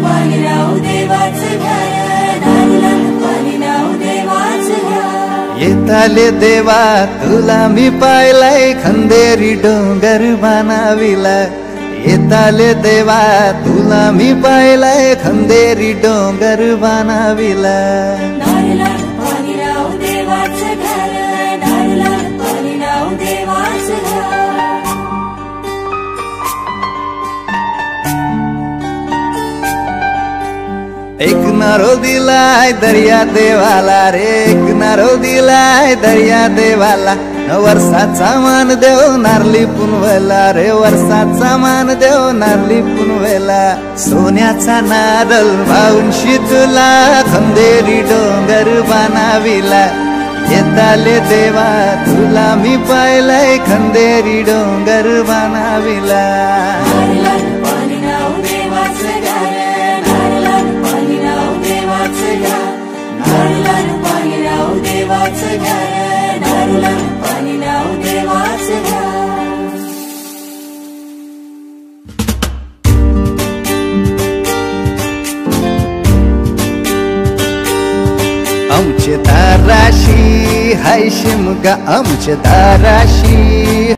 पाणी नाव देवाचं घर, नारळाला पाणी नाव देवाचं घर। येताले देवा तुला मी पाहिलाय, खंदेरी डोंगर बनाविला। येताले देवा तुला मी पाहिलाय, खंदेरी डोंगर बनाविला। नारळाला पाणी नाव देवाचं घर, नारळाला पाणी नाव देवाचं घर। एक नारो दिलाय दर्या देवाला रे, एक नारो दिलाय दर्या देवाला। वर्षाचा मान देव नारली पुनवेला रे, वर्षाचा मान देव नारली पुनवेला। सोन्याचा नारळ वाहून तुला, खंदेरी डोंगर बनाविला। येताले देवा तुला मी पाहिलाय, खंदेरी डोंगर बनाविला। नारळाला पाणी नाव देवाचं घर, नारळाला पाणी नाव देवाचं घर, नारळाला पाणी नाव देवाचं घर, नारळाला पाणी नाव देवाचं घर। आमचे दाराशी हाय शिमगा, आमचे दाराशी